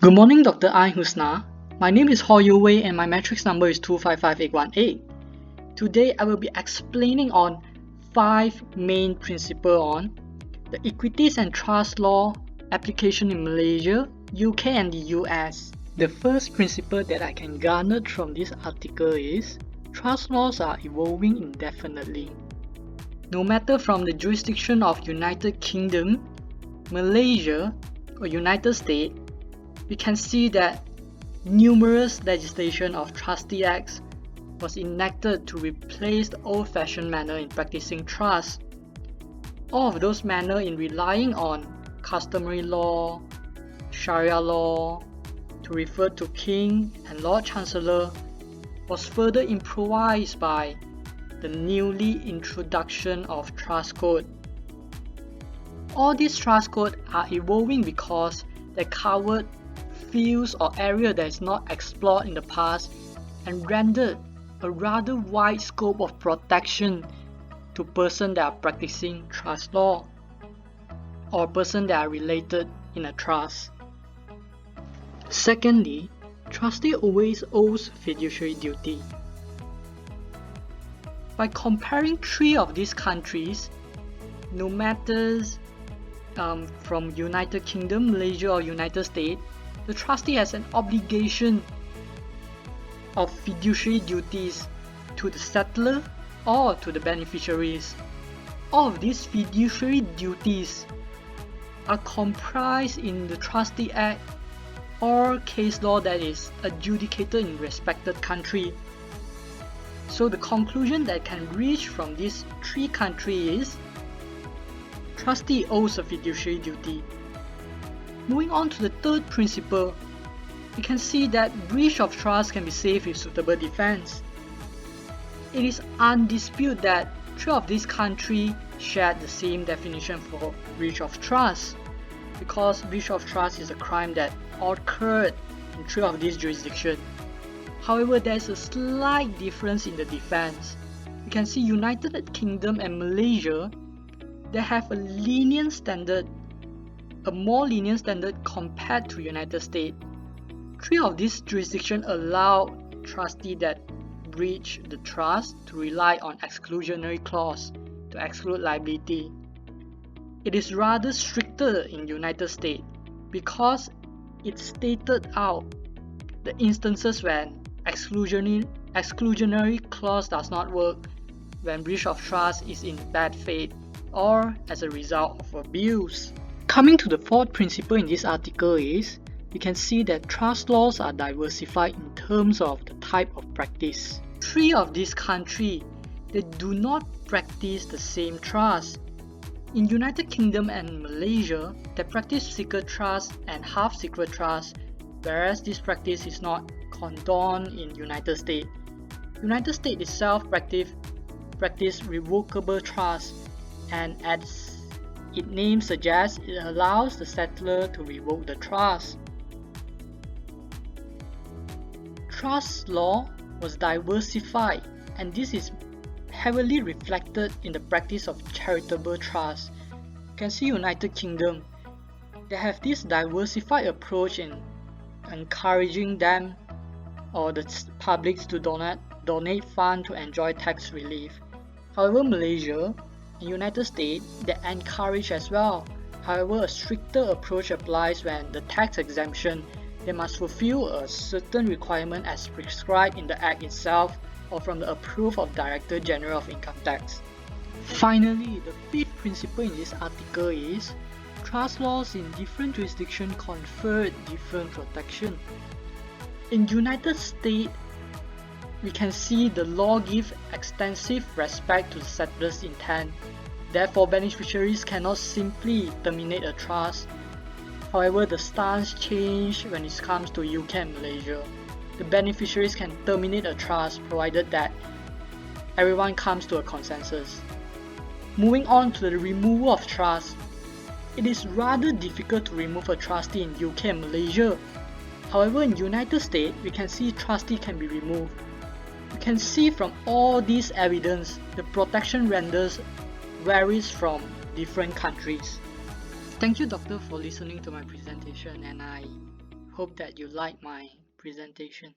Good morning, Dr. I. Husna. My name is Ho Yu Wei and my matrix number is 255818. Today I will be explaining on 5 main principles on the equities and trust law application in Malaysia, UK and the US. The first principle that I can garner from this article is trust laws are evolving indefinitely. No matter from the jurisdiction of United Kingdom, Malaysia or United States, we can see that numerous legislation of trustee acts was enacted to replace the old-fashioned manner in practicing trust. All of those manner in relying on customary law, Sharia law, to refer to King and Lord Chancellor, was further improvised by the newly introduction of trust code. All these trust codes are evolving because they covered fields or area that is not explored in the past and rendered a rather wide scope of protection to persons that are practicing trust law or persons that are related in a trust. Secondly, trustee always owes fiduciary duty. By comparing 3 of these countries, no matter from United Kingdom, Malaysia or United States, the trustee has an obligation of fiduciary duties to the settlor or to the beneficiaries. All of these fiduciary duties are comprised in the Trustee Act or case law that is adjudicated in respected country. So the conclusion that can reach from these 3 countries is trustee owes a fiduciary duty. Moving on to the third principle, we can see that breach of trust can be saved with suitable defense. It is undisputed that 3 of these countries share the same definition for breach of trust, because breach of trust is a crime that occurred in 3 of these jurisdictions. However, there is a slight difference in the defense. We can see United Kingdom and Malaysia, they have a more lenient standard compared to United States. 3 of these jurisdictions allow trustees that breach the trust to rely on exclusionary clause to exclude liability. It is rather stricter in United States because it stated out the instances when exclusionary clause does not work, when breach of trust is in bad faith or as a result of abuse. Coming to the fourth principle in this article is, we can see that trust laws are diversified in terms of the type of practice. 3 of these countries, they do not practice the same trust. In United Kingdom and Malaysia, they practice secret trust and half-secret trust, whereas this practice is not condoned in United States. United States itself practice revocable trust, and as its name suggests, it allows the settlor to revoke the trust. Trust law was diversified, and this is heavily reflected in the practice of charitable trust. You can see United Kingdom, they have this diversified approach in encouraging them or the public to donate funds to enjoy tax relief. However, Malaysia and United States, they encourage as well. However, a stricter approach applies when the tax exemption, they must fulfill a certain requirement as prescribed in the Act itself or from the approval of Director General of Income Tax. Finally, the 5th principle in this article is trust laws in different jurisdictions confer different protection. In United States, we can see the law gives extensive respect to the settlor's intent. Therefore, beneficiaries cannot simply terminate a trust. However, the stance changed when it comes to UK and Malaysia. The beneficiaries can terminate a trust provided that everyone comes to a consensus. Moving on to the removal of trust, it is rather difficult to remove a trustee in UK and Malaysia. However, in United States, we can see trustee can be removed. You can see from all this evidence, the protection renders varies from different countries. Thank you, Doctor, for listening to my presentation, and I hope that you like my presentation.